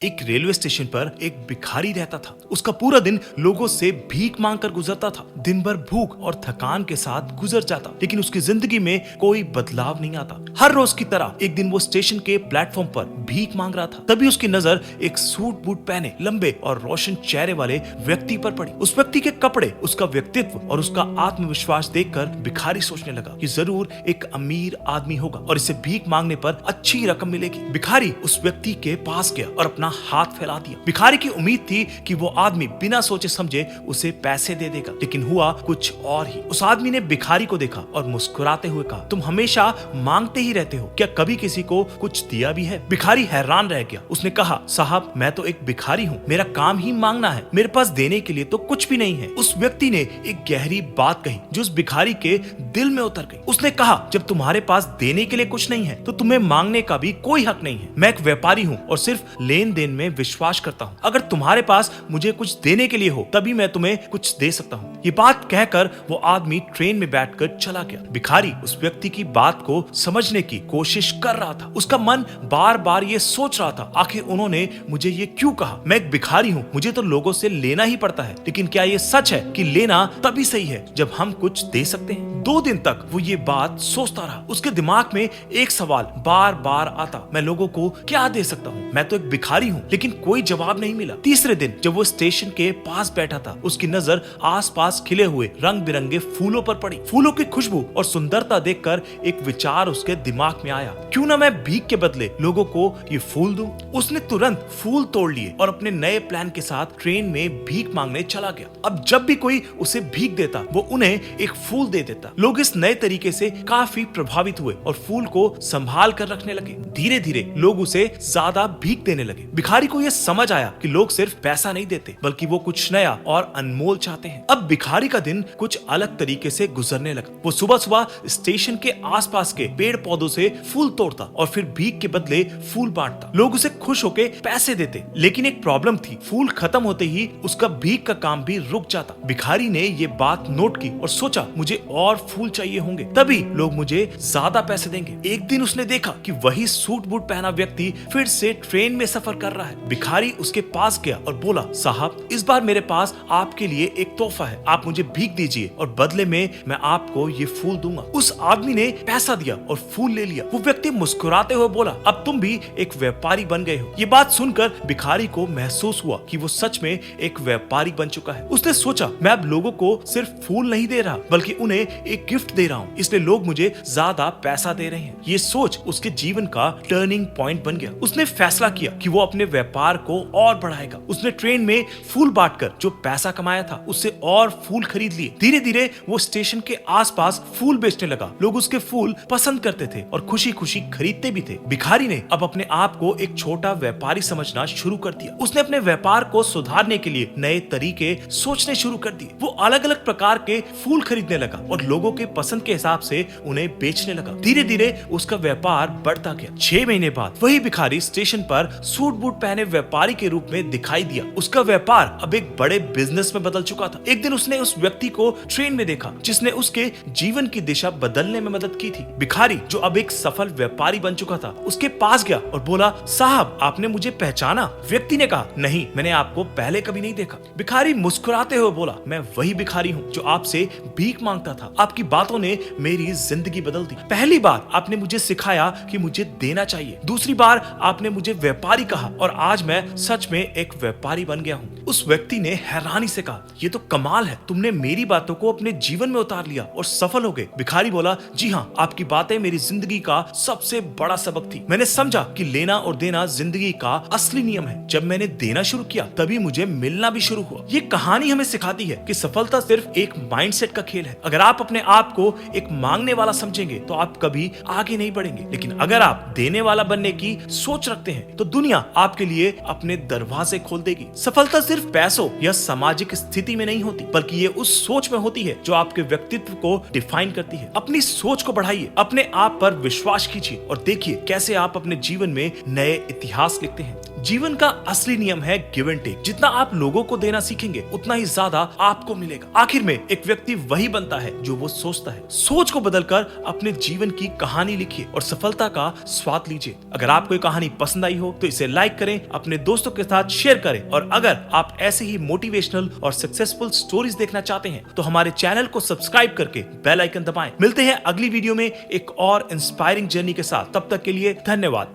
एक railway station पर एक भिखारी रहता था। उसका पूरा दिन लोगों से भीख मांगकर गुजरता था। दिन भर भूख और थकान के साथ गुजर जाता, लेकिन उसकी जिंदगी में कोई बदलाव नहीं आता। हर रोज की तरह एक दिन वो स्टेशन के प्लेटफॉर्म पर भीख मांग रहा था। तभी उसकी नजर एक सूट बूट पहने लंबे और रोशन चेहरे वाले व्यक्ति पर पड़ी। उस व्यक्ति के कपड़े, उसका व्यक्तित्व और उसका आत्मविश्वास देखकर भिखारी सोचने लगा कि जरूर एक अमीर आदमी होगा और इसे भीख मांगने पर अच्छी रकम मिलेगी। भिखारी उस व्यक्ति के पास गया और अपना हाथ फैला दिया। भिखारी की उम्मीद थी कि वो आदमी बिना सोचे समझे उसे पैसे दे देगा, लेकिन हुआ कुछ और ही। उस आदमी ने भिखारी को देखा और मुस्कुराते हुए कहा, तुम हमेशा मांगते ही रहते हो, क्या कभी किसी को कुछ दिया भी है? भिखारी हैरान रह गया। उसने कहा, साहब मैं तो एक भिखारी हूँ, मेरा काम ही मांगना है, मेरे पास देने के लिए तो कुछ भी नहीं है। उस व्यक्ति ने एक गहरी बात कही जो उस भिखारी के दिल में उतर गई। उसने कहा, जब तुम्हारे पास देने के लिए कुछ नहीं है तो तुम्हें मांगने का भी कोई हक नहीं है। मैं एक व्यापारी हूँ और सिर्फ लेन देन में विश्वास करता हूँ। अगर तुम्हारे पास मुझे कुछ देने के लिए हो तभी मैं तुम्हें कुछ दे सकता हूँ। ये बात कहकर वो आदमी ट्रेन में बैठकर चला गया। भिखारी उस व्यक्ति की बात को समझने की कोशिश कर रहा था। उसका मन बार बार ये सोच रहा था, आखिर उन्होंने मुझे ये क्यों कहा? मैं एक भिखारी हूँ, मुझे तो लोगों से लेना ही पड़ता है, लेकिन क्या ये सच है कि लेना तभी सही है जब हम कुछ दे सकते हैं? 2 दिन तक वो ये बात सोचता रहा। उसके दिमाग में एक सवाल बार बार आता, मैं लोगों को क्या दे सकता हूँ? मैं तो एक भिखारी हूँ। लेकिन कोई जवाब नहीं मिला। तीसरे दिन जब वो स्टेशन के पास बैठा था, उसकी नजर आसपास खिले हुए रंग बिरंगे फूलों पर पड़ी। फूलों की खुशबू और सुंदरता देखकर एक विचार उसके दिमाग में आया, क्यों ना मैं भीख के बदले लोगों को ये फूल दूं? उसने तुरंत फूल तोड़ लिए और अपने नए प्लान के साथ ट्रेन में भीख मांगने चला गया। अब जब भी कोई उसे भीख देता वो उन्हें एक फूल दे देता। लोग इस नए तरीके से काफी प्रभावित हुए और फूल को संभाल कर रखने लगे। धीरे धीरे लोग उसे ज्यादा भीख देने लगे। भिखारी को यह समझ आया कि लोग सिर्फ पैसा नहीं देते बल्कि वो कुछ नया और अनमोल चाहते हैं। अब भिखारी का दिन कुछ अलग तरीके से गुजरने लगा। वो सुबह सुबह स्टेशन के आसपास के पेड़ पौधों से फूल तोड़ता और फिर भीख के बदले फूल बांटता। लोग उसे खुश होकर पैसे देते, लेकिन एक प्रॉब्लम थी, फूल खत्म होते ही उसका भीख का काम भी रुक जाता। भिखारी ने ये बात नोट की और सोचा, मुझे और फूल चाहिए होंगे, तभी लोग मुझे ज्यादा पैसे देंगे। एक दिन उसने देखा कि वही सूट बूट पहना व्यक्ति फिर से ट्रेन में सफर कर रहा है। भिखारी उसके पास गया और बोला, साहब इस बार मेरे पास आपके लिए एक तोहफा है, आप मुझे भीख दीजिए और बदले में मैं आपको ये फूल दूंगा। उस आदमी ने पैसा दिया और फूल ले लिया। वो व्यक्ति मुस्कुराते हुए बोला, अब तुम भी एक व्यापारी बन गए हो। ये बात सुनकर भिखारी को महसूस हुआ कि वो सच में एक व्यापारी बन चुका है। उसने सोचा, मैं अब लोगों को सिर्फ फूल नहीं दे रहा बल्कि उन्हें एक गिफ्ट दे रहा हूँ, इसलिए लोग मुझे ज्यादा पैसा दे रहे हैं। ये सोच उसके जीवन का टर्निंग पॉइंट बन गया। उसने फैसला किया कि वो अपने व्यापार को और बढ़ाएगा। उसने ट्रेन में फूल बांटकर जो पैसा कमाया था उससे और फूल खरीद लिए। धीरे धीरे वो स्टेशन के आसपास फूल बेचने लगा। लोग उसके फूल पसंद करते थे और खुशी खुशी खरीदते भी थे। भिखारी ने अब अपने आप को एक छोटा व्यापारी समझना शुरू कर दिया। उसने अपने व्यापार को सुधारने के लिए नए तरीके सोचने शुरू कर दिए। वो अलग अलग प्रकार के फूल खरीदने लगा और लोगों के पसंद के हिसाब से उन्हें बेचने लगा। धीरे धीरे उसका व्यापार बढ़ता गया। 6 महीने बाद वही भिखारी स्टेशन पर सूट बूट पहने व्यापारी के रूप में दिखाई दिया। उसका व्यापार अब एक बड़े बिजनेस में बदल चुका था। एक दिन उसने उस व्यक्ति को ट्रेन में देखा जिसने उसके जीवन की दिशा बदलने में मदद की थी। भिखारी जो अब एक सफल व्यापारी बन चुका था उसके पास गया और बोला, साहब आपने मुझे पहचाना? व्यक्ति ने कहा, नहीं, मैंने आपको पहले कभी नहीं देखा। भिखारी मुस्कुराते हुए बोला, मैं वही भिखारी हूँ जो आपसे भीख मांगता था। आपकी बातों ने मेरी जिंदगी बदल दी। पहली बार आपने मुझे सिखाया कि मुझे देना चाहिए, दूसरी बार आपने मुझे व्यापारी कहा और आज मैं सच में एक व्यापारी बन गया हूँ। उस व्यक्ति ने हैरानी से कहा, ये तो कमाल है, तुमने मेरी बातों को अपने जीवन में उतार लिया और सफल हो गए। भिखारी बोला, जी हाँ, आपकी बातें मेरी जिंदगी का सबसे बड़ा सबक थी। मैंने समझा कि लेना और देना जिंदगी का असली नियम है। जब मैंने देना शुरू किया तभी मुझे मिलना भी शुरू हुआ। ये कहानी हमें सिखाती है कि सफलता सिर्फ एक माइंडसेट का खेल है। अगर आप अपने आप को एक मांगने वाला समझेंगे तो आप कभी आगे नहीं बढ़ेंगे, लेकिन अगर आप देने वाला बनने की सोच रखते हैं तो दुनिया आपके लिए अपने दरवाजे खोल देगी। सफलता सिर्फ पैसों या सामाजिक स्थिति में नहीं होती, बल्कि ये उस सोच में होती है जो आपके व्यक्तित्व को डिफाइन करती है। अपनी सोच को बढ़ाइए, अपने आप पर विश्वास कीजिए और देखिए कैसे आप अपने जीवन में नए इतिहास लिखते हैं। जीवन का असली नियम है गिव एंड टेक। जितना आप लोगों को देना सीखेंगे उतना ही ज्यादा आपको मिलेगा। आखिर में एक व्यक्ति वही बनता है जो वो सोचता है। सोच को बदलकर अपने जीवन की कहानी लिखिए और सफलता का स्वाद लीजिए। अगर आपको ये कहानी पसंद आई हो तो इसे लाइक करें, अपने दोस्तों के साथ शेयर करें और अगर आप ऐसे ही मोटिवेशनल और सक्सेसफुल स्टोरीज देखना चाहते हैं तो हमारे चैनल को सब्सक्राइब करके बेल आइकन दबाएं। मिलते हैं अगली वीडियो में एक और इंस्पायरिंग जर्नी के साथ। तब तक के लिए धन्यवाद।